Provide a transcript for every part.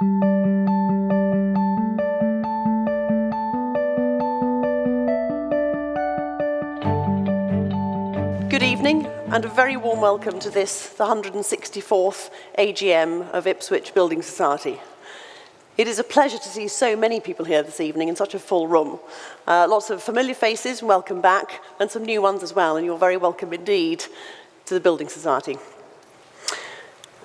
Good evening, and a very warm welcome to this, the 164th AGM of Ipswich Building Society. It is a pleasure to see so many people here this evening in such a full room. Lots of familiar faces, welcome back, and some new ones as well, and you're very welcome indeed to the Building Society.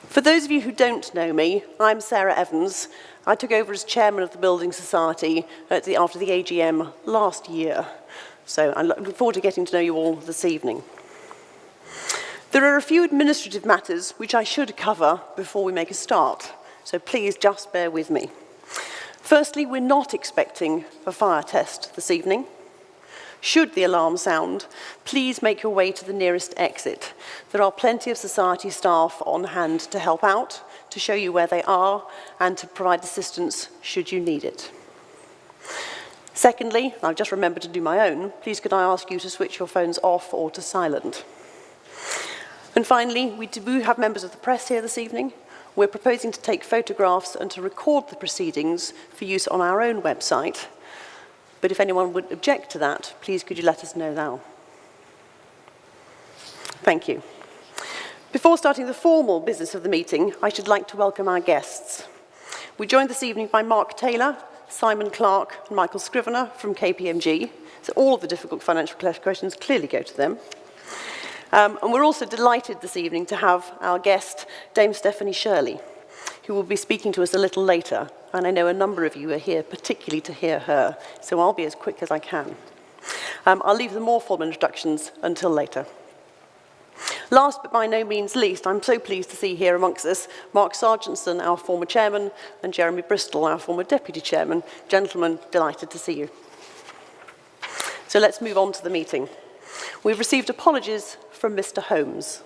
For those of you who don't know me, I'm Sarah Evans. I took over as chairman of the Building Society after the AGM last year. So I'm looking forward to getting to know you all this evening. There are a few administrative matters which I should cover before we make a start, so please just bear with me. Firstly, we're not expecting a fire test this evening. Should the alarm sound, please make your way to the nearest exit. There are plenty of society staff on hand to help out, to show you where they are, and to provide assistance should you need it. Secondly, I've just remembered to do my own, please could I ask you to switch your phones off or to silent. And finally, we do have members of the press here this evening. We're proposing to take photographs and to record the proceedings for use on our own website. But if anyone would object to that, please could you let us know now. Thank you. Before starting the formal business of the meeting, I should like to welcome our guests. We're joined this evening by Mark Taylor, Simon Clark, and Michael Scrivener from KPMG. So all of the difficult financial questions clearly go to them. And we're also delighted this evening to have our guest, Dame Stephanie Shirley, who will be speaking to us a little later. And I know a number of you are here particularly to hear her, so I'll be as quick as I can. I'll leave the more formal introductions until later. Last but by no means least, I'm so pleased to see here amongst us Mark Sargentson, our former chairman, and Jeremy Bristol, our former deputy chairman. Gentlemen, delighted to see you. So let's move on to the meeting. We've received apologies from Mr. Holmes.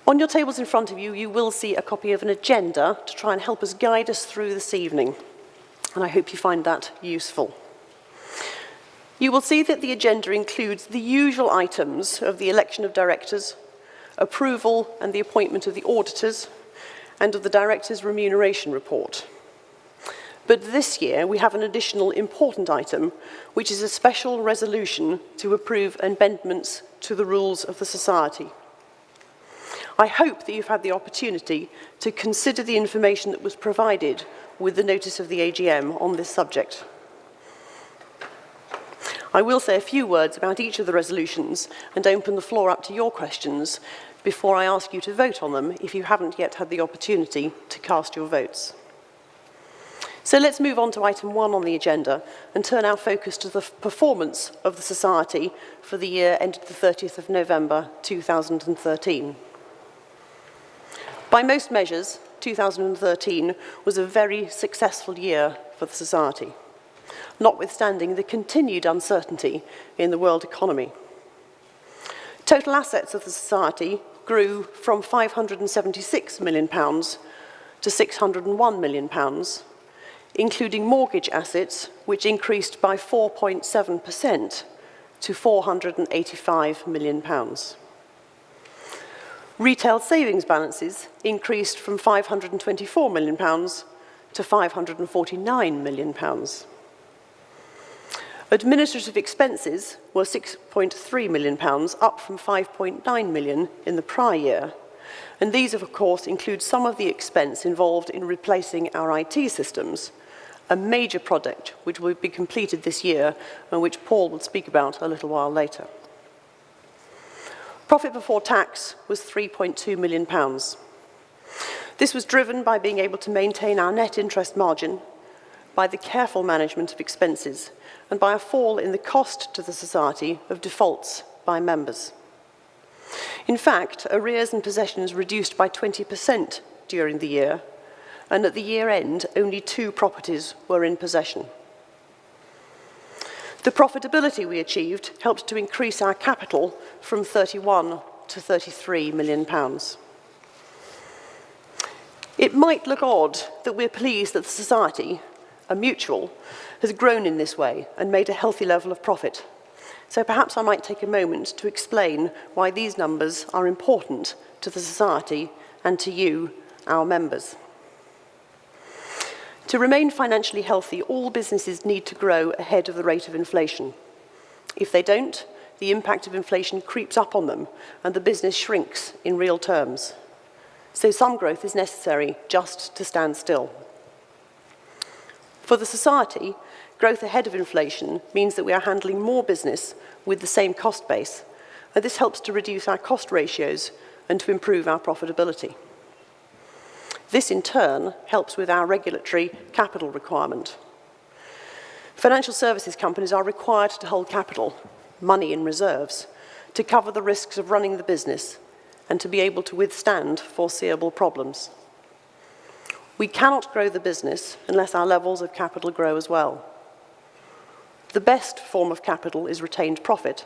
On your tables in front of you, you will see a copy of an agenda to try and help us guide us through this evening, and I hope you find that useful. You will see that the agenda includes the usual items of the election of directors, approval and the appointment of the auditors, and of the directors' remuneration report. But this year, we have an additional important item, which is a special resolution to approve amendments to the rules of the Society. I hope that you've had the opportunity to consider the information that was provided with the notice of the AGM on this subject. I will say a few words about each of the resolutions and open the floor up to your questions before I ask you to vote on them if you haven't yet had the opportunity to cast your votes. So let's move on to item 1 on the agenda and turn our focus to the performance of the Society for the year ended the 30th of November 2013. By most measures, 2013 was a very successful year for the Society, notwithstanding the continued uncertainty in the world economy. Total assets of the Society grew from £576 million to £601 million, including mortgage assets, which increased by 4.7% to £485 million. Retail savings balances increased from £524 million to £549 million. Administrative expenses were £6.3 million, up from £5.9 million in the prior year. And these, of course, include some of the expense involved in replacing our IT systems, a major project which will be completed this year and which Paul will speak about a little while later. Profit before tax was £3.2 million. This was driven by being able to maintain our net interest margin, by the careful management of expenses, and by a fall in the cost to the Society of defaults by members. In fact, arrears and possessions reduced by 20% during the year, and at the year end, only 2 properties were in possession. The profitability we achieved helped to increase our capital from £31 to £33 million. It might look odd that we're pleased that the Society, a mutual, has grown in this way and made a healthy level of profit. So perhaps I might take a moment to explain why these numbers are important to the Society and to you, our members. To remain financially healthy, all businesses need to grow ahead of the rate of inflation. If they don't, the impact of inflation creeps up on them and the business shrinks in real terms. So some growth is necessary just to stand still. For the society, growth ahead of inflation means that we are handling more business with the same cost base, and this helps to reduce our cost ratios and to improve our profitability. This, in turn, helps with our regulatory capital requirement. Financial services companies are required to hold capital, money in reserves, to cover the risks of running the business and to be able to withstand foreseeable problems. We cannot grow the business unless our levels of capital grow as well. The best form of capital is retained profit,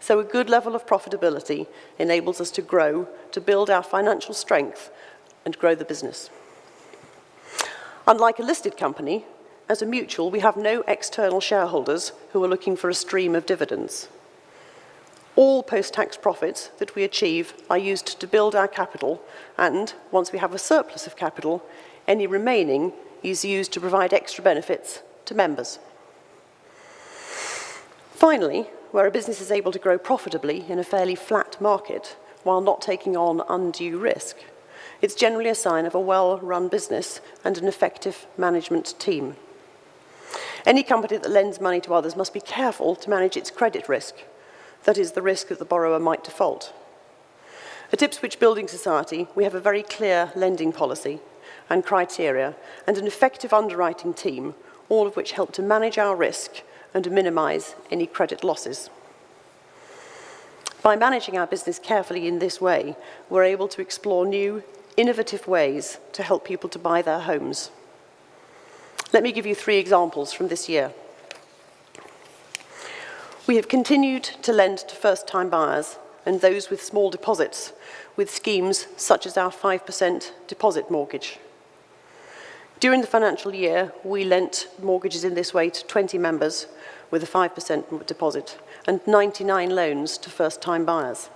so a good level of profitability enables us to grow, to build our financial strength and grow the business. Unlike a listed company, as a mutual, we have no external shareholders who are looking for a stream of dividends. All post-tax profits that we achieve are used to build our capital, and once we have a surplus of capital, any remaining is used to provide extra benefits to members. Finally, where a business is able to grow profitably in a fairly flat market while not taking on undue risk, it's generally a sign of a well-run business and an effective management team. Any company that lends money to others must be careful to manage its credit risk. That is, the risk that the borrower might default. At Ipswich Building Society, we have a very clear lending policy and criteria and an effective underwriting team, all of which help to manage our risk and to minimise any credit losses. By managing our business carefully in this way, we're able to explore new, innovative ways to help people to buy their homes. Let me give you 3 examples from this year. We have continued to lend to first-time buyers and those with small deposits with schemes such as our 5% deposit mortgage. During the financial year, we lent mortgages in this way to 20 members with a 5% deposit and 99 loans to first-time buyers.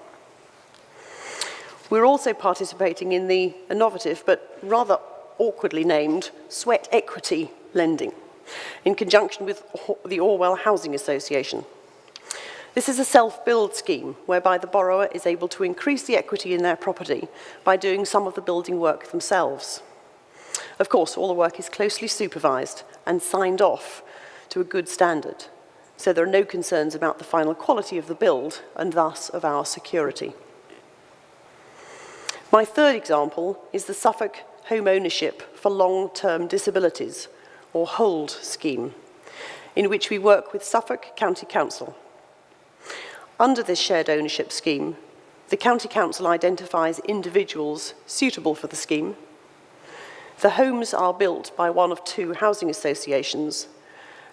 We're also participating in the innovative but rather awkwardly named sweat equity lending in conjunction with the Orwell Housing Association. This is a self-build scheme whereby the borrower is able to increase the equity in their property by doing some of the building work themselves. Of course, all the work is closely supervised and signed off to a good standard, so there are no concerns about the final quality of the build and thus of our security. My third example is the Suffolk Home Ownership for Long-Term Disabilities, or HOLD scheme, in which we work with Suffolk County Council. Under this shared ownership scheme, the County Council identifies individuals suitable for the scheme. The homes are built by one of 2 housing associations,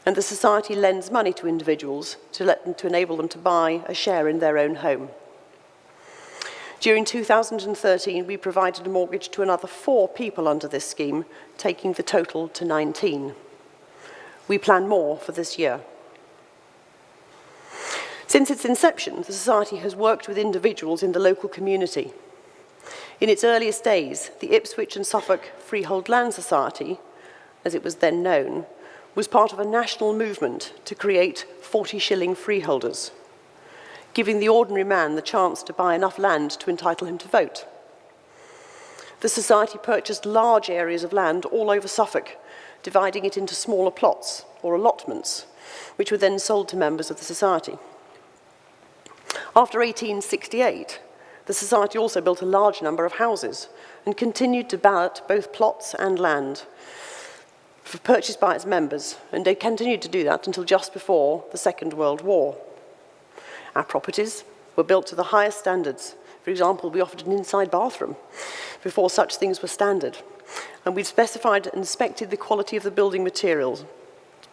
and the society lends money to individuals to enable them to buy a share in their own home. During 2013, we provided a mortgage to another 4 people under this scheme, taking the total to 19. We plan more for this year. Since its inception, the Society has worked with individuals in the local community. In its earliest days, the Ipswich and Suffolk Freehold Land Society, as it was then known, was part of a national movement to create 40-shilling freeholders, giving the ordinary man the chance to buy enough land to entitle him to vote. The Society purchased large areas of land all over Suffolk, dividing it into smaller plots, or allotments, which were then sold to members of the Society. After 1868, the Society also built a large number of houses and continued to ballot both plots and land for purchase by its members, and they continued to do that until just before the Second World War. Our properties were built to the highest standards. For example, we offered an inside bathroom before such things were standard, and we specified and inspected the quality of the building materials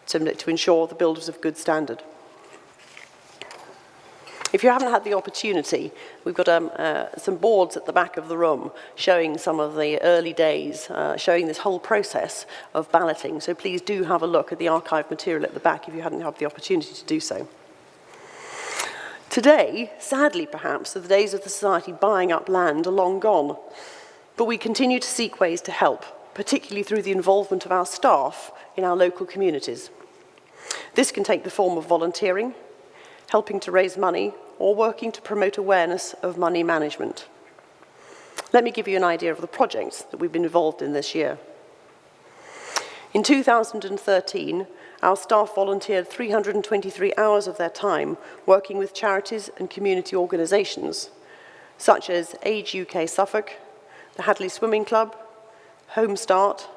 to ensure the build was of good standard. If you haven't had the opportunity, we've got some boards at the back of the room showing some of the early days, showing this whole process of balloting. So please do have a look at the archived material at the back if you hadn't had the opportunity to do so. Today, sadly perhaps, the days of the Society buying up land are long gone, but we continue to seek ways to help, particularly through the involvement of our staff in our local communities. This can take the form of volunteering, helping to raise money, or working to promote awareness of money management. Let me give you an idea of the projects that we've been involved in this year. In 2013, our staff volunteered 323 hours of their time working with charities and community organisations, such as Age UK Suffolk, the Hadley Swimming Club, Home Start,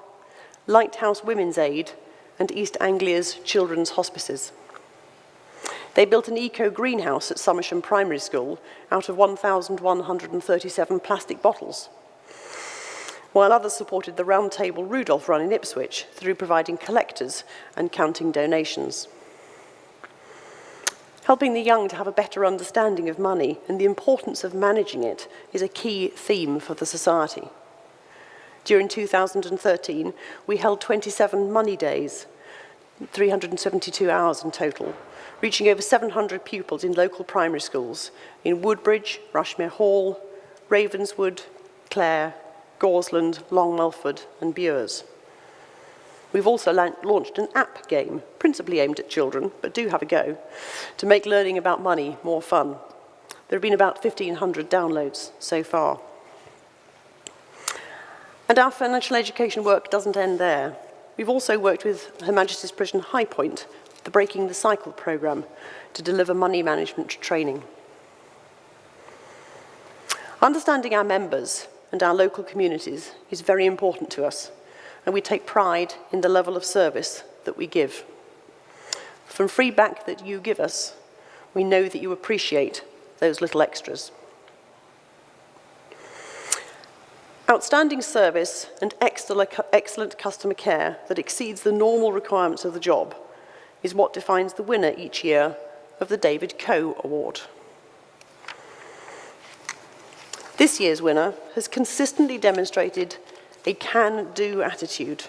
Lighthouse Women's Aid, and East Anglia's Children's Hospices. They built an eco-greenhouse at Somersham Primary School out of 1,137 plastic bottles, while others supported the Round Table Rudolph Run in Ipswich through providing collectors and counting donations. Helping the young to have a better understanding of money and the importance of managing it is a key theme for the Society. During 2013, we held 27 money days, 372 hours in total, reaching over 700 pupils in local primary schools in Woodbridge, Rushmere Hall, Ravenswood, Clare, Gorsland, Long Melford and Bures. We've also launched an app game, principally aimed at children, but do have a go, to make learning about money more fun. There have been about 1,500 downloads so far. And our financial education work doesn't end there. We've also worked with Her Majesty's Prison High Point, the Breaking the Cycle programme, to deliver money management training. Understanding our members and our local communities is very important to us, and we take pride in the level of service that we give. From feedback that you give us, we know that you appreciate those little extras. Outstanding service and excellent customer care that exceeds the normal requirements of the job is what defines the winner each year of the David Coe Award. This year's winner has consistently demonstrated a can-do attitude,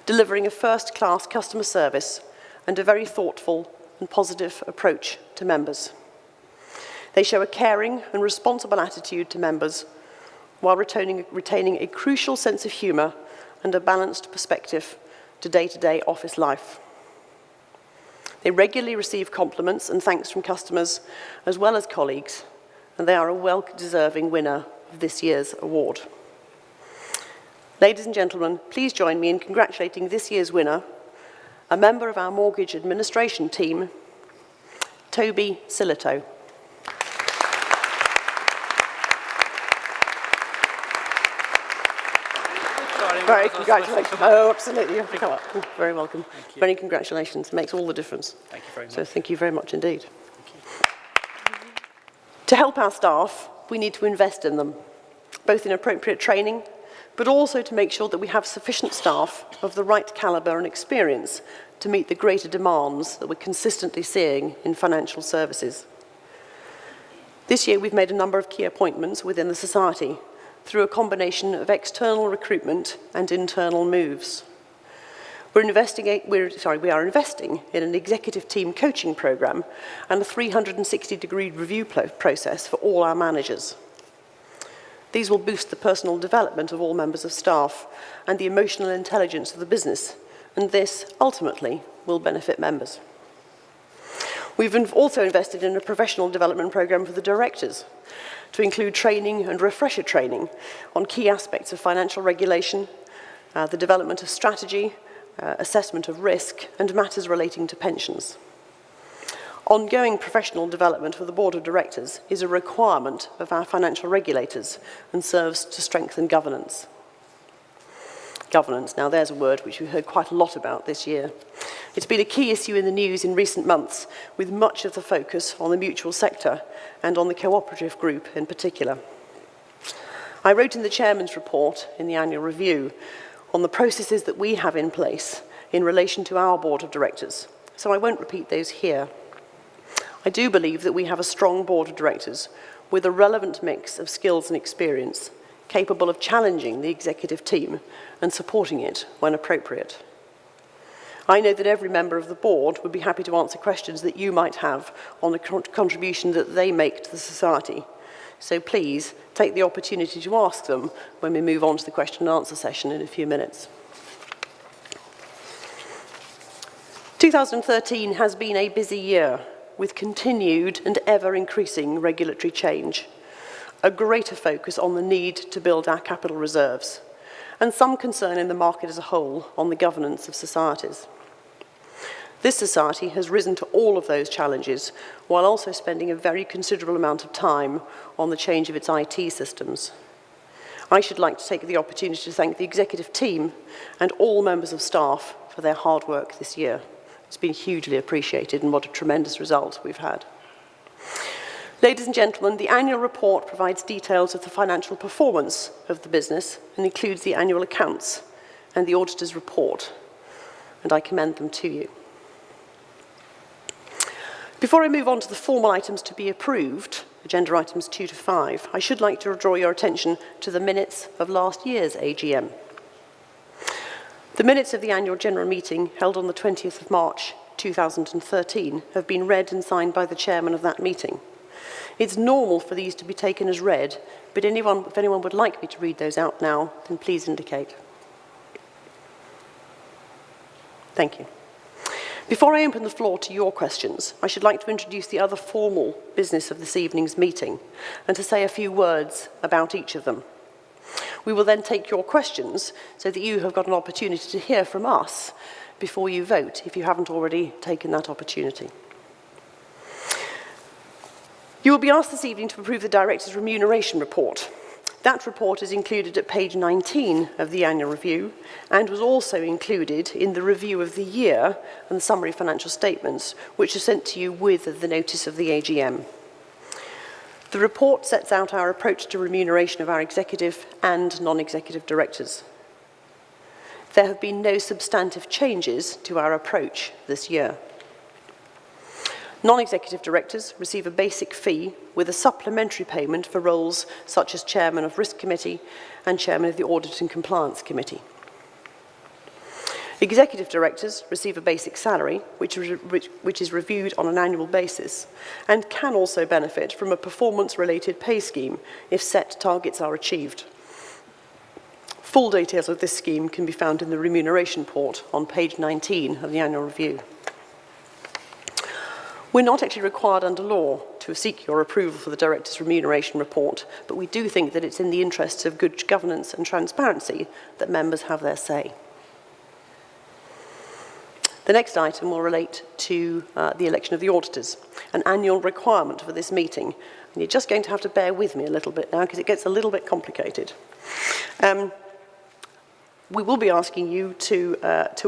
delivering a first-class customer service and a very thoughtful and positive approach to members. They show a caring and responsible attitude to members while retaining a crucial sense of humour and a balanced perspective to day-to-day office life. They regularly receive compliments and thanks from customers as well as colleagues, and they are a well-deserving winner of this year's award. Ladies and gentlemen, please join me in congratulating this year's winner, a member of our mortgage administration team, Toby Silito. Very congratulations. Oh, absolutely. You have to come up. Very welcome. Many congratulations. It makes all the difference. Thank you very much. So thank you very much indeed. To help our staff, we need to invest in them, both in appropriate training, but also to make sure that we have sufficient staff of the right calibre and experience to meet the greater demands that we're consistently seeing in financial services. This year, we've made a number of key appointments within the Society through a combination of external recruitment and internal moves. We are investing in an executive team coaching programme and a 360-degree review process for all our managers. These will boost the personal development of all members of staff and the emotional intelligence of the business, and this, ultimately, will benefit members. We've also invested in a professional development programme for the directors to include training and refresher training on key aspects of financial regulation, the development of strategy, assessment of risk, and matters relating to pensions. Ongoing professional development for the Board of Directors is a requirement of our financial regulators and serves to strengthen governance. Governance, now there's a word which we've heard quite a lot about this year. It's been a key issue in the news in recent months, with much of the focus on the mutual sector and on the cooperative group in particular. I wrote in the Chairman's report in the annual review on the processes that we have in place in relation to our Board of Directors, so I won't repeat those here. I do believe that we have a strong Board of Directors with a relevant mix of skills and experience, capable of challenging the executive team and supporting it when appropriate. I know that every member of the board would be happy to answer questions that you might have on the contribution that they make to the Society, So please take the opportunity to ask them when we move on to the question and answer session in a few minutes. 2013 has been a busy year with continued and ever-increasing regulatory change, a greater focus on the need to build our capital reserves, and some concern in the market as a whole on the governance of societies. This society has risen to all of those challenges while also spending a very considerable amount of time on the change of its IT systems. I should like to take the opportunity to thank the executive team and all members of staff for their hard work this year. It's been hugely appreciated, and what a tremendous result we've had. Ladies and gentlemen, the annual report provides details of the financial performance of the business and includes the annual accounts and the auditor's report, and I commend them to you. Before I move on to the formal items to be approved, agenda items 2 to 5, I should like to draw your attention to the minutes of last year's AGM. The minutes of the annual general meeting held on the 20th of March 2013 have been read and signed by the chairman of that meeting. It's normal for these to be taken as read, but if anyone would like me to read those out now, then please indicate. Thank you. Before I open the floor to your questions, I should like to introduce the other formal business of this evening's meeting and to say a few words about each of them. We will then take your questions so that you have got an opportunity to hear from us before you vote, if you haven't already taken that opportunity. You will be asked this evening to approve the Director's remuneration report. That report is included at page 19 of the annual review and was also included in the review of the year and the summary financial statements, which are sent to you with the notice of the AGM. The report sets out our approach to remuneration of our executive and non-executive directors. There have been no substantive changes to our approach this year. Non-executive directors receive a basic fee with a supplementary payment for roles such as Chairman of Risk Committee and Chairman of the Audit and Compliance Committee. Executive directors receive a basic salary, which is reviewed on an annual basis, and can also benefit from a performance-related pay scheme if set targets are achieved. Full details of this scheme can be found in the remuneration report on page 19 of the annual review. We're not actually required under law to seek your approval for the Director's remuneration report, but we do think that it's in the interests of good governance and transparency that members have their say. The next item will relate to the election of the auditors, an annual requirement for this meeting. And you're just going to have to bear with me a little bit now because it gets a little bit complicated. We will be asking you to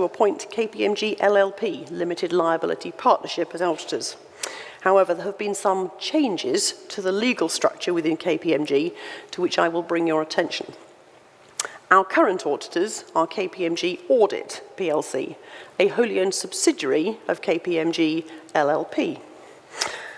appoint KPMG LLP, Limited Liability Partnership, as auditors. However, there have been some changes to the legal structure within KPMG to which I will bring your attention. Our current auditors are KPMG Audit plc, a wholly owned subsidiary of KPMG LLP.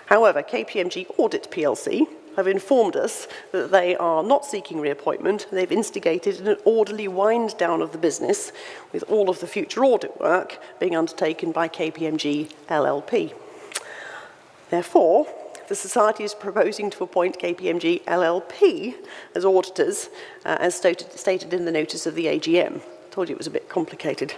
However, KPMG Audit plc have informed us that they are not seeking reappointment. They've instigated an orderly wind down of the business, with all of the future audit work being undertaken by KPMG LLP. Therefore, the Society is proposing to appoint KPMG LLP as auditors, as stated in the notice of the AGM. I told you it was a bit complicated.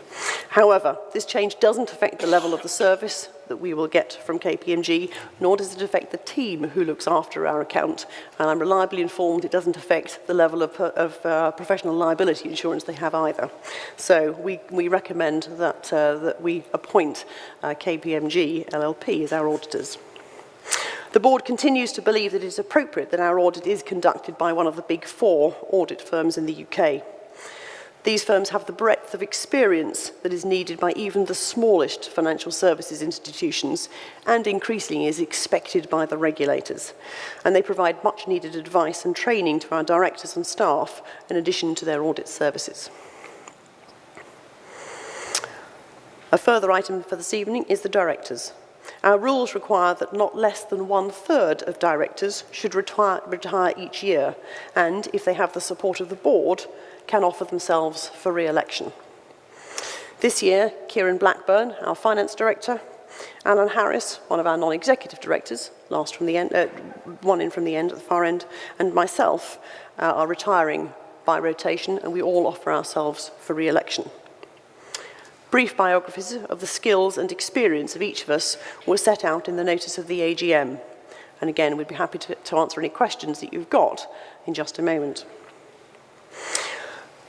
However, this change doesn't affect the level of the service that we will get from KPMG, nor does it affect the team who looks after our account. And I'm reliably informed it doesn't affect the level of professional liability insurance they have either. So we recommend that we appoint KPMG LLP as our auditors. The board continues to believe that it is appropriate that our audit is conducted by one of the big four audit firms in the UK. These firms have the breadth of experience that is needed by even the smallest financial services institutions and increasingly is expected by the regulators. And they provide much needed advice and training to our directors and staff in addition to their audit services. A further item for this evening is the directors. Our rules require that not less than 1/3 of directors should retire each year, and if they have the support of the board, can offer themselves for re-election. This year, Kieran Blackburn, our finance director, Alan Harris, one of our non-executive directors, last from the end, one in from the end at the far end, and myself are retiring by rotation, and we all offer ourselves for re-election. Brief biographies of the skills and experience of each of us were set out in the notice of the AGM. And again, we'd be happy to answer any questions that you've got in just a moment.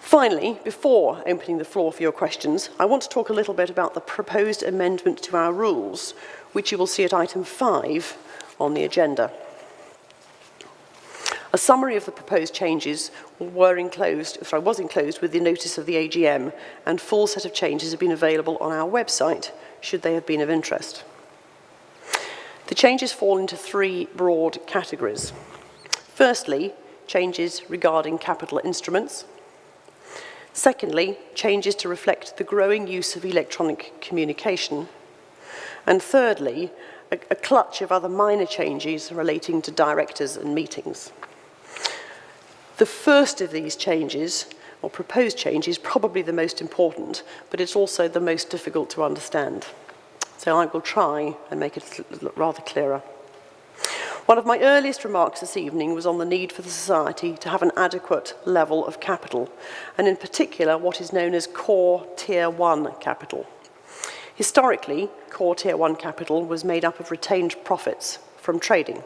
Finally, before opening the floor for your questions, I want to talk a little bit about the proposed amendment to our rules, which you will see at item 5 on the agenda. A summary of the proposed changes was enclosed with the notice of the AGM, and full set of changes have been available on our website, should they have been of interest. The changes fall into 3 broad categories. Firstly, changes regarding capital instruments. Secondly, changes to reflect the growing use of electronic communication. And thirdly, a clutch of other minor changes relating to directors and meetings. The first of these changes, or proposed changes, is probably the most important, but it's also the most difficult to understand. So I will try and make it rather clearer. One of my earliest remarks this evening was on the need for the Society to have an adequate level of capital, and in particular what is known as core Tier 1 capital. Historically, core Tier 1 capital was made up of retained profits from trading.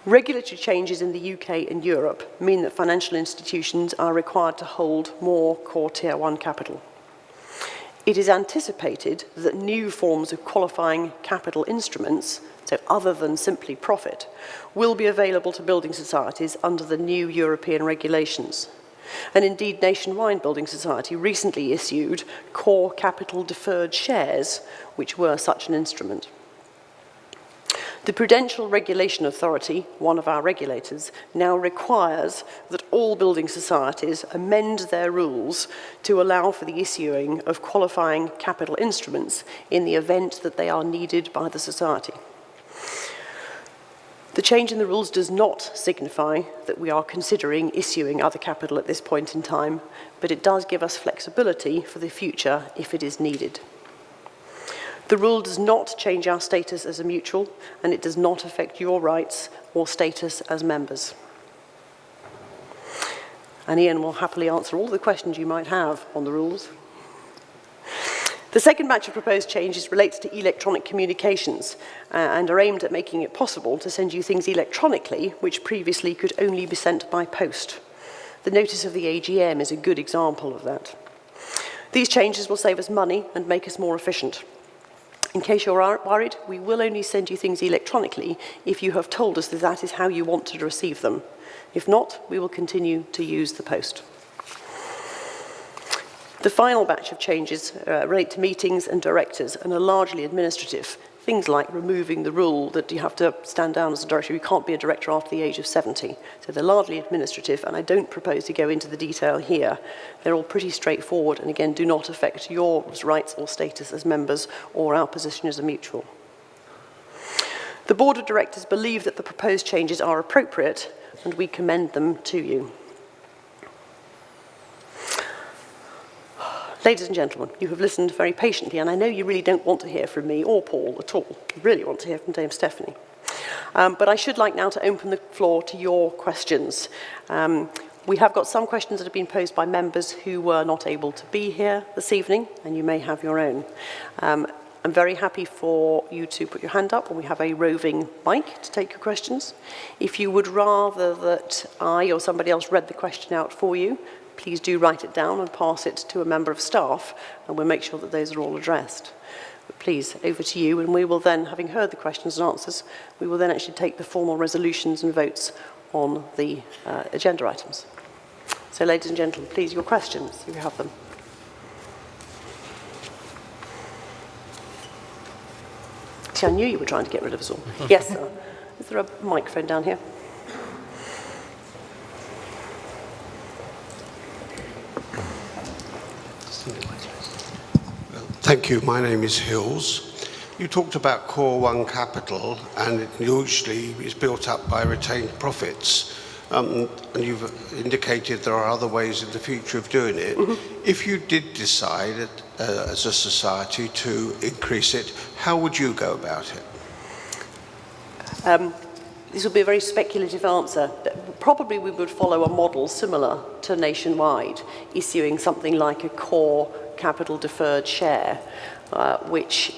Regulatory changes in the UK and Europe mean that financial institutions are required to hold more core Tier 1 capital. It is anticipated that new forms of qualifying capital instruments, so other than simply profit, will be available to building societies under the new European regulations. And indeed, Nationwide Building Society recently issued core capital deferred shares, which were such an instrument. The Prudential Regulation Authority, one of our regulators, now requires that all building societies amend their rules to allow for the issuing of qualifying capital instruments in the event that they are needed by the society. The change in the rules does not signify that we are considering issuing other capital at this point in time, but it does give us flexibility for the future if it is needed. The rule does not change our status as a mutual, and it does not affect your rights or status as members. And Ian will happily answer all the questions you might have on the rules. The second batch of proposed changes relates to electronic communications and are aimed at making it possible to send you things electronically which previously could only be sent by post. The notice of the AGM is a good example of that. These changes will save us money and make us more efficient. In case you're worried, we will only send you things electronically if you have told us that that is how you want to receive them. If not, we will continue to use the post. The final batch of changes relate to meetings and directors and are largely administrative. Things like removing the rule that you have to stand down as a director. You can't be a director after the age of 70. So they're largely administrative, and I don't propose to go into the detail here. They're all pretty straightforward and, again, do not affect your rights or status as members or our position as a mutual. The Board of Directors believe that the proposed changes are appropriate, and we commend them to you. Ladies and gentlemen, you have listened very patiently, and I know you really don't want to hear from me or Paul at all. You really want to hear from Dame Stephanie. But I should like now to open the floor to your questions. We have got some questions that have been posed by members who were not able to be here this evening, and you may have your own. I'm very happy for you to put your hand up, and we have a roving mic to take your questions. If you would rather that I or somebody else read the question out for you, please do write it down and pass it to a member of staff, and we'll make sure that those are all addressed. But please, over to you, and we will then, having heard the questions and answers, we will then actually take the formal resolutions and votes on the agenda items. So, ladies and gentlemen, please, your questions, if you have them. See, I knew you were trying to get rid of us all. Yes, sir. Is there a microphone down here? Thank you. My name is Hills. You talked about Core 1 capital, and it usually is built up by retained profits. and you've indicated there are other ways in the future of doing it. If you did decide as a society to increase it, how would you go about it? This would be a very speculative answer. Probably we would follow a model similar to Nationwide, issuing something like a core capital deferred share, which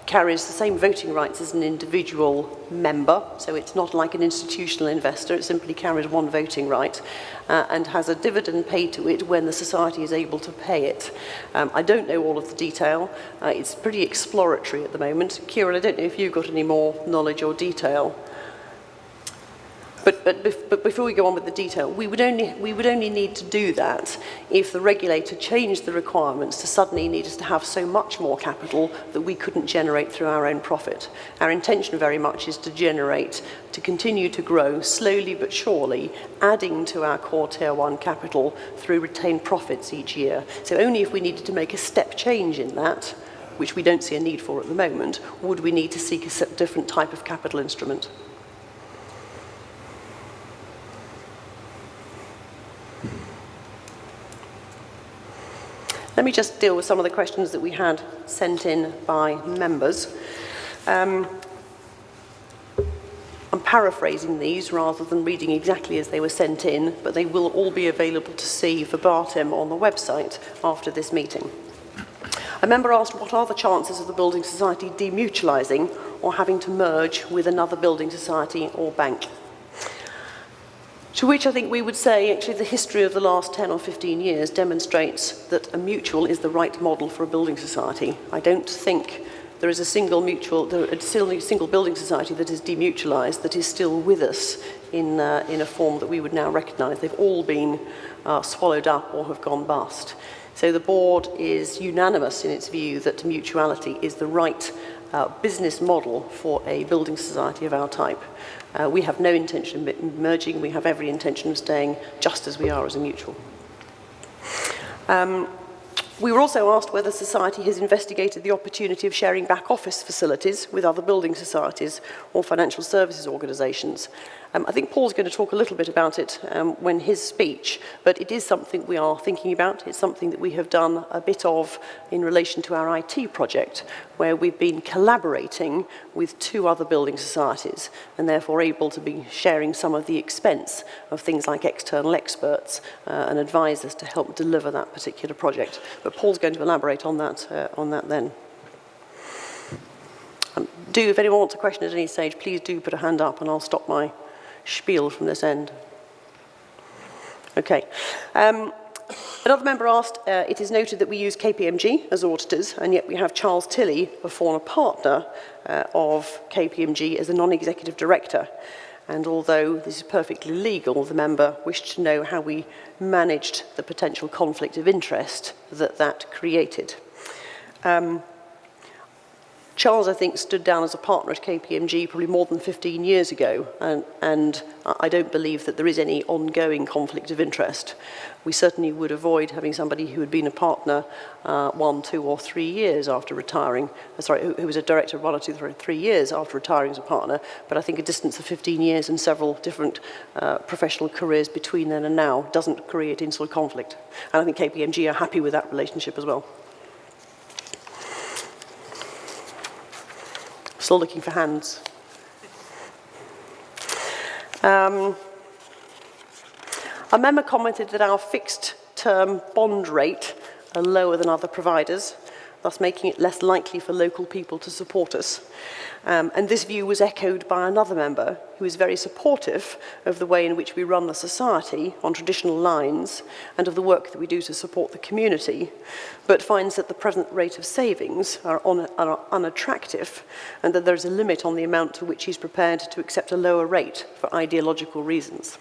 carries the same voting rights as an individual member, so it's not like an institutional investor, it simply carries one voting right, and has a dividend paid to it when the society is able to pay it. I don't know all of the detail, it's pretty exploratory at the moment. Kieran, I don't know if you've got any more knowledge or detail. But before we go on with the detail, we would only need to do that if the regulator changed the requirements to suddenly need us to have so much more capital that we couldn't generate through our own profit. Our intention very much is to continue to grow slowly but surely, adding to our core Tier 1 capital through retained profits each year. So only if we needed to make a step change in that, which we don't see a need for at the moment, would we need to seek a different type of capital instrument. Let me just deal with some of the questions that we had sent in by members. I'm paraphrasing these rather than reading exactly as they were sent in, but they will all be available to see verbatim on the website after this meeting. A member asked, what are the chances of the building society demutualising or having to merge with another building society or bank? To which I think we would say, actually, the history of the last 10 or 15 years demonstrates that a mutual is the right model for a building society. I don't think there is a single building society that is demutualised that is still with us in a form that we would now recognise. They've all been swallowed up or have gone bust. So the board is unanimous in its view that mutuality is the right business model for a building society of our type. We have no intention of merging. We have every intention of staying just as we are as a mutual. We were also asked whether society has investigated the opportunity of sharing back office facilities with other building societies or financial services organisations. I think Paul's going to talk a little bit about it when his speech, but it is something we are thinking about. It's something that we have done a bit of in relation to our IT project, where we've been collaborating with 2 other building societies and therefore able to be sharing some of the expense of things like external experts and advisors to help deliver that particular project. But Paul's going to elaborate on that then. If anyone wants a question at any stage, please do put a hand up and I'll stop my spiel from this end. Okay. Another member asked, it is noted that we use KPMG as auditors, and yet we have Charles Tilley, a former partner of KPMG, as a non-executive director. And although this is perfectly legal, the member wished to know how we managed the potential conflict of interest that created. Charles, I think, stood down as a partner at KPMG probably more than 15 years ago, and I don't believe that there is any ongoing conflict of interest. We certainly would avoid having somebody who had been a partner 1, 2 or 3 years after retiring, who was a director 1 or 2 or 3 years after retiring as a partner, but I think a distance of 15 years and several different professional careers between then and now doesn't create any sort of conflict. And I think KPMG are happy with that relationship as well. Still looking for hands. A member commented that our fixed term bond rate are lower than other providers, thus making it less likely for local people to support us. And this view was echoed by another member who is very supportive of the way in which we run the society on traditional lines and of the work that we do to support the community, but finds that the present rate of savings are unattractive and that there is a limit on the amount to which he's prepared to accept a lower rate for ideological reasons.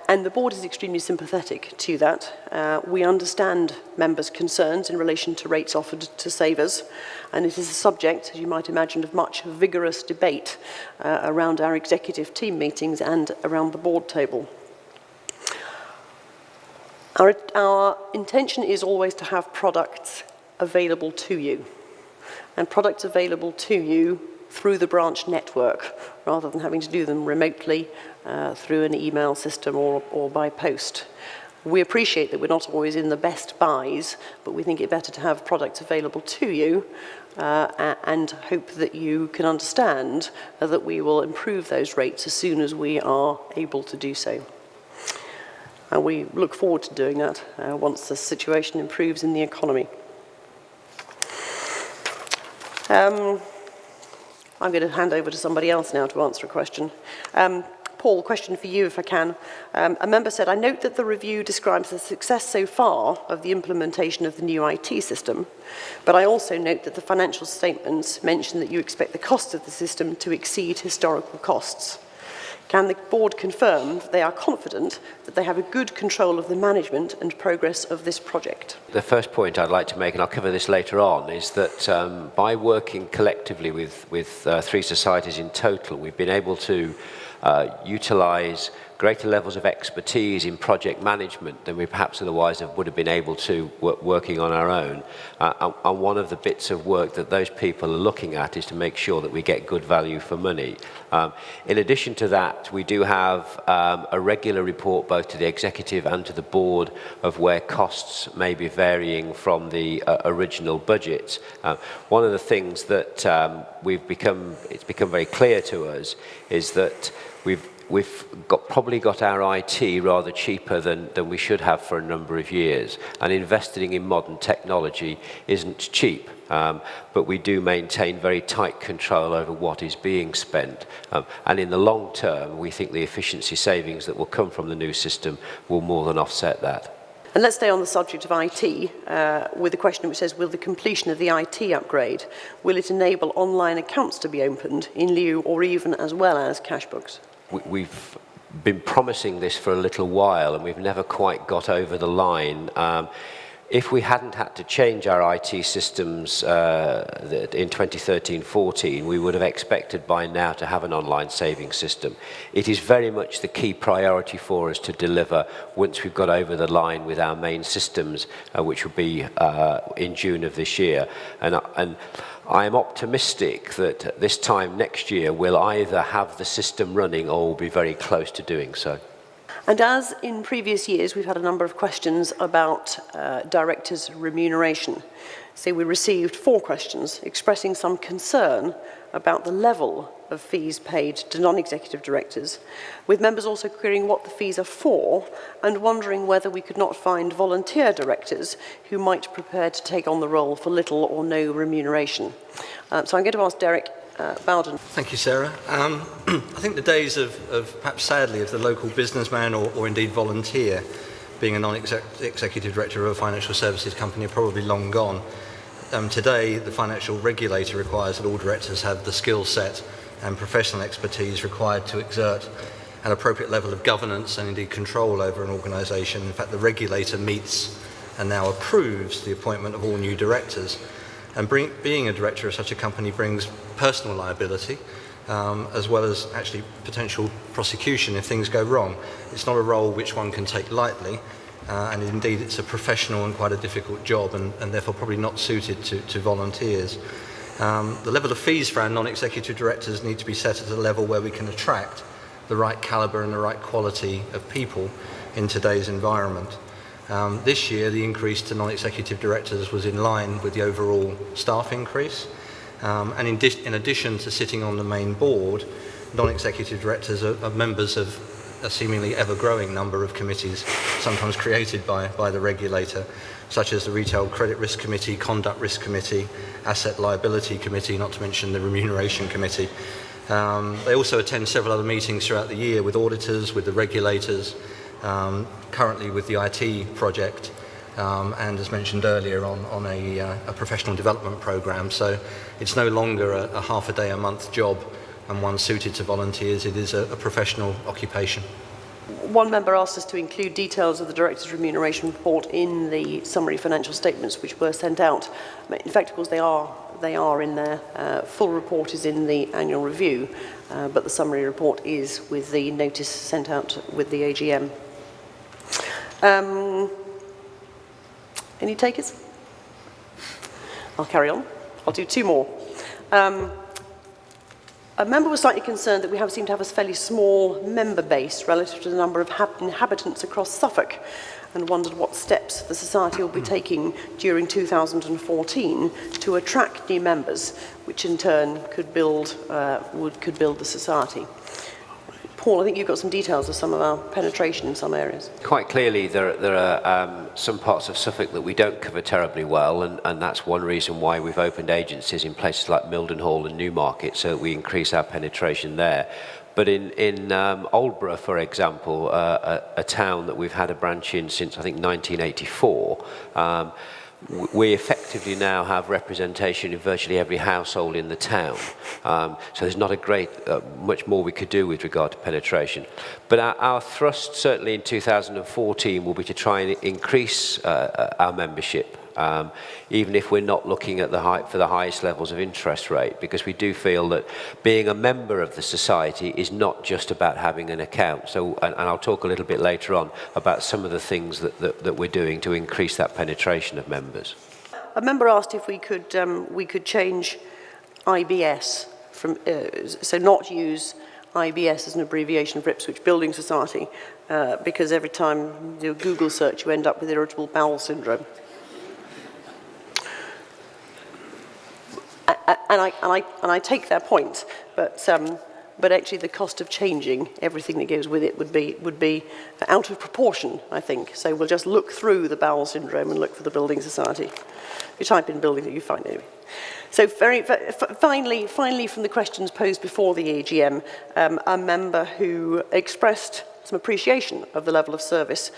And the board is extremely sympathetic to that. We understand members' concerns in relation to rates offered to savers, and it is a subject, as you might imagine, of much vigorous debate around our executive team meetings and around the board table. Our intention is always to have products available to you, and products available to you through the branch network, rather than having to do them remotely through an email system or by post. We appreciate that we're not always in the best buys, but we think it better to have products available to you and hope that you can understand that we will improve those rates as soon as we are able to do so. And we look forward to doing that once the situation improves in the economy. I'm going to hand over to somebody else now to answer a question. Paul, question for you if I can. A member said, I note that the review describes the success so far of the implementation of the new IT system, but I also note that the financial statements mention that you expect the cost of the system to exceed historical costs. Can the board confirm that they are confident that they have a good control of the management and progress of this project? The first point I'd like to make, and I'll cover this later on, is that by working collectively with 3 societies in total, we've been able to utilise greater levels of expertise in project management than we perhaps otherwise would have been able to working on our own. And one of the bits of work that those people are looking at is to make sure that we get good value for money. In addition to that, we do have a regular report both to the executive and to the board of where costs may be varying from the original budget. One of the things that it's become very clear to us is that we've probably got our IT rather cheaper than we should have for a number of years, and investing in modern technology isn't cheap, but we do maintain very tight control over what is being spent, and in the long term we think the efficiency savings that will come from the new system will more than offset that. And let's stay on the subject of IT with a question which says, will the completion of the IT upgrade, will it enable online accounts to be opened in lieu or even as well as cash books? We've been promising this for a little while and we've never quite got over the line. If we hadn't had to change our IT systems in 2013-14, we would have expected by now to have an online savings system. It is very much the key priority for us to deliver once we've got over the line with our main systems, which will be in June of this year. And I am optimistic that this time next year we'll either have the system running or we'll be very close to doing so. And as in previous years, we've had a number of questions about directors' remuneration. So we received 4 questions expressing some concern about the level of fees paid to non-executive directors, with members also querying what the fees are for and wondering whether we could not find volunteer directors who might prepare to take on the role for little or no remuneration. So I'm going to ask Derek Bowden. Thank you, Sarah. I think the days of perhaps sadly, of the local businessman or indeed volunteer being a non-executive director of a financial services company are probably long gone. Today, the financial regulator requires that all directors have the skill set and professional expertise required to exert an appropriate level of governance and indeed control over an organisation. In fact, the regulator meets and now approves the appointment of all new directors. And being a director of such a company brings personal liability, as well as actually potential prosecution if things go wrong. It's not a role which one can take lightly, and indeed it's a professional and quite a difficult job, and therefore probably not suited to volunteers. The level of fees for our non-executive directors need to be set at a level where we can attract the right calibre and the right quality of people in today's environment. This year, the increase to non-executive directors was in line with the overall staff increase. And in addition to sitting on the main board, non-executive directors are members of a seemingly ever-growing number of committees, sometimes created by the regulator, such as the Retail Credit Risk Committee, Conduct Risk Committee, Asset Liability Committee, not to mention the Remuneration Committee. They also attend several other meetings throughout the year with auditors, with the regulators, currently with the IT project, and as mentioned earlier on a professional development programme. So it's no longer a half a day a month job and one suited to volunteers. It is a professional occupation. One member asked us to include details of the director's remuneration report in the summary financial statements which were sent out. In fact, of course, they are in there. Full report is in the annual review, but the summary report is with the notice sent out with the AGM. Any takers? I'll carry on. I'll do 2 more. A member was slightly concerned that we seem to have a fairly small member base relative to the number of inhabitants across Suffolk, and wondered what steps the Society will be taking during 2014 to attract new members, which in turn could build the Society. Paul, I think you've got some details of some of our penetration in some areas. Quite clearly, there are some parts of Suffolk that we don't cover terribly well, and that's one reason why we've opened agencies in places like Mildenhall and Newmarket, so that we increase our penetration there. But in Aldborough, for example, a town that we've had a branch in since, I think, 1984, we effectively now have representation in virtually every household in the town. So there's not a great, much more we could do with regard to penetration. But our thrust, certainly in 2014, will be to try and increase our membership, even if we're not looking at for the highest levels of interest rate, because we do feel that being a member of the Society is not just about having an account. So, and I'll talk a little bit later on about some of the things that we're doing to increase that penetration of members. A member asked if we could change IBS from, so not use IBS as an abbreviation for Ipswich Building Society, because every time you do a Google search you end up with irritable bowel syndrome. And I take their point, but actually the cost of changing everything that goes with it would be out of proportion, I think. So we'll just look through the bowel syndrome and look for the Building Society. If you type in building, you find it anyway. So finally, from the questions posed before the AGM, a member who expressed some appreciation of the level of service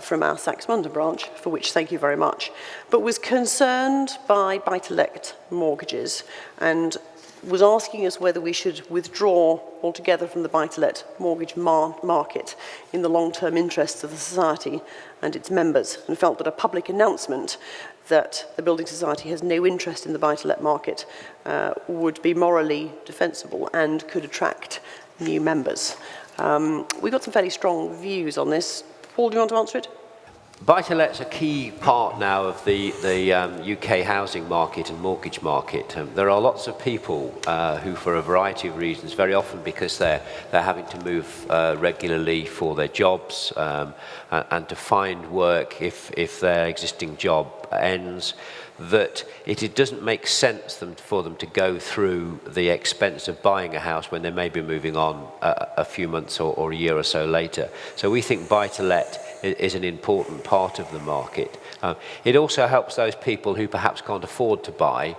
from our Saxmundham branch, for which thank you very much, but was concerned by buy-to-let mortgages and was asking us whether we should withdraw altogether from the buy-to-let mortgage market in the long-term interests of the Society and its members, and felt that a public announcement that the Building Society has no interest in the buy-to-let market would be morally defensible and could attract new members. We've got some fairly strong views on this. Paul, do you want to answer it? Buy-to-let's a key part now of the UK housing market and mortgage market. There are lots of people who, for a variety of reasons, very often because they're having to move regularly for their jobs and to find work if their existing job ends, that it doesn't make sense for them to go through the expense of buying a house when they may be moving on a few months or a year or so later. So we think buy-to-let is an important part of the market. It also helps those people who perhaps can't afford to buy.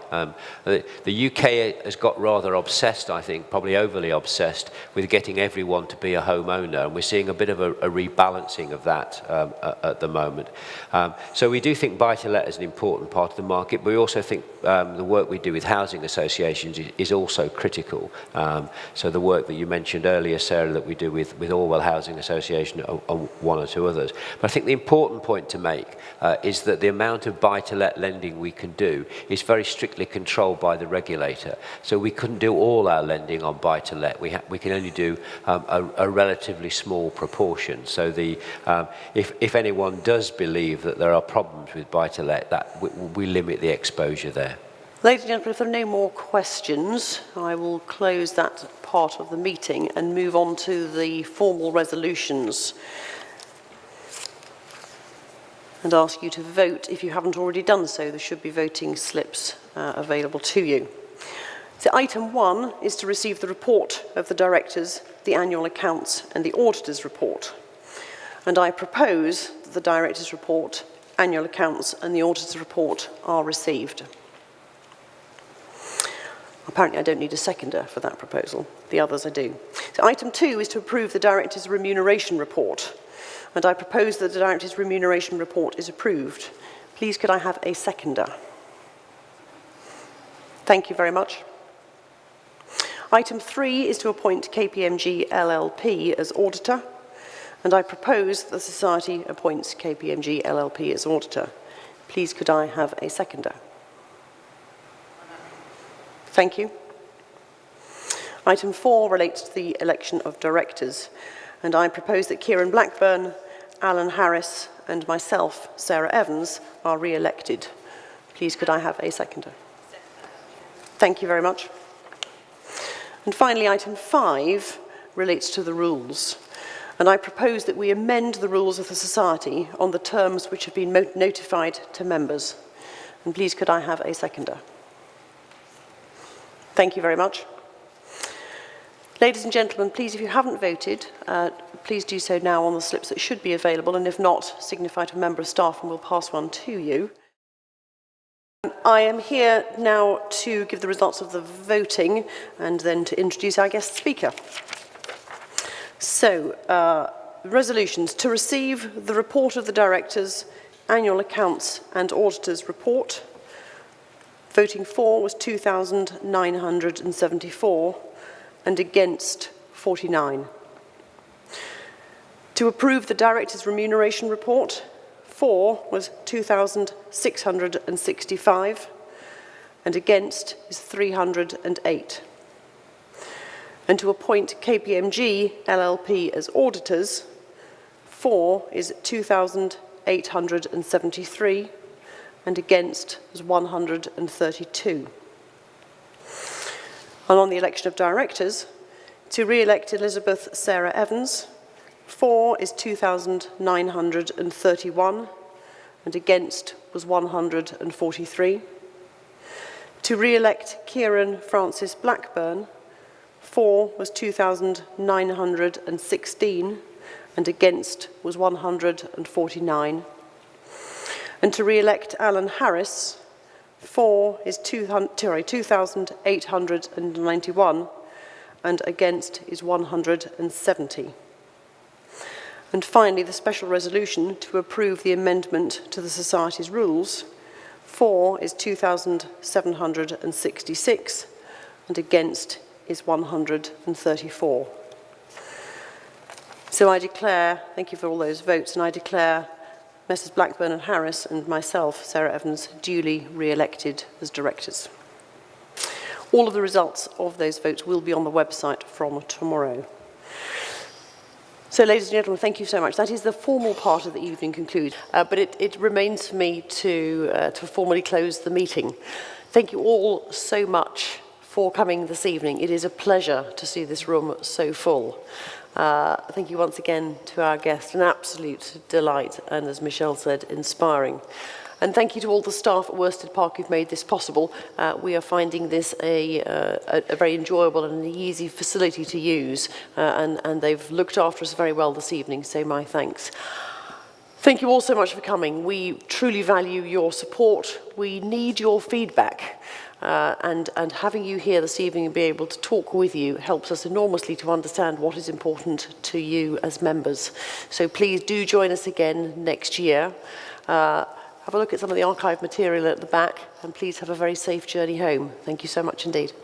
The UK has got rather obsessed, I think, probably overly obsessed, with getting everyone to be a homeowner, and we're seeing a bit of a rebalancing of that at the moment. So we do think buy-to-let is an important part of the market, but we also think the work we do with housing associations is also critical. So the work that you mentioned earlier, Sarah, that we do with Orwell Housing Association and one or two others. But I think the important point to make is that the amount of buy-to-let lending we can do is very strictly controlled by the regulator. So we couldn't do all our lending on buy-to-let. We can only do a relatively small proportion. So if anyone does believe that there are problems with buy-to-let, that we limit the exposure there. Ladies and gentlemen, if there are no more questions, I will close that part of the meeting and move on to the formal resolutions and ask you to vote if you haven't already done so. There should be voting slips available to you. So item 1 is to receive the report of the directors, the annual accounts and the auditor's report. And I propose that the director's report, annual accounts and the auditor's report are received. Apparently I don't need a seconder for that proposal. The others I do. So item 2 is to approve the director's remuneration report. And I propose that the director's remuneration report is approved. Please could I have a seconder? Thank you very much. Item 3 is to appoint KPMG LLP as auditor. And I propose that the Society appoints KPMG LLP as auditor. Please could I have a seconder? Thank you. Item 4 relates to the election of directors, and I propose that Kieran Blackburn, Alan Harris, and myself, Sarah Evans, are re-elected. Please could I have a seconder? Thank you very much. And finally, item 5 relates to the rules. And I propose that we amend the rules of the Society on the terms which have been notified to members. And please, could I have a seconder? Thank you very much. Ladies and gentlemen, please, if you haven't voted, please do so now on the slips that should be available, and if not, signify to a member of staff and we'll pass one to you. I am here now to give the results of the voting and then to introduce our guest speaker. So, resolutions: to receive the report of the directors, annual accounts and auditors' report. Voting for was 2,974 and against 49. To approve the directors' remuneration report, for was 2,665 and against is 308. And to appoint KPMG LLP as auditors, for is 2,873 and against is 132. And on the election of directors, to re-elect Elizabeth Sarah Evans, for is 2,931 and against was 143. To re-elect Kieran Francis Blackburn, for was 2,916 and against was 149. And to re-elect Alan Harris, for is 2,891 and against is 170. And finally, the special resolution to approve the amendment to the Society's rules, for is 2,766 and against is 134. So I declare, thank you for all those votes, and I declare Messrs Blackburn and Harris and myself, Sarah Evans, duly re-elected as directors. All of the results of those votes will be on the website from tomorrow. So, ladies and gentlemen, thank you so much. That is the formal part of the evening concluded, but it remains for me to formally close the meeting. Thank you all so much for coming this evening. It is a pleasure to see this room so full. Thank you once again to our guest, an absolute delight, and as Michelle said, inspiring. And thank you to all the staff at Worsted Park who've made this possible. We are finding this a very enjoyable and an easy facility to use, and they've looked after us very well this evening, so my thanks. Thank you all so much for coming. We truly value your support. We need your feedback. And having you here this evening and be able to talk with you helps us enormously to understand what is important to you as members. So please do join us again next year. Have a look at some of the archive material at the back, and please have a very safe journey home. Thank you so much indeed.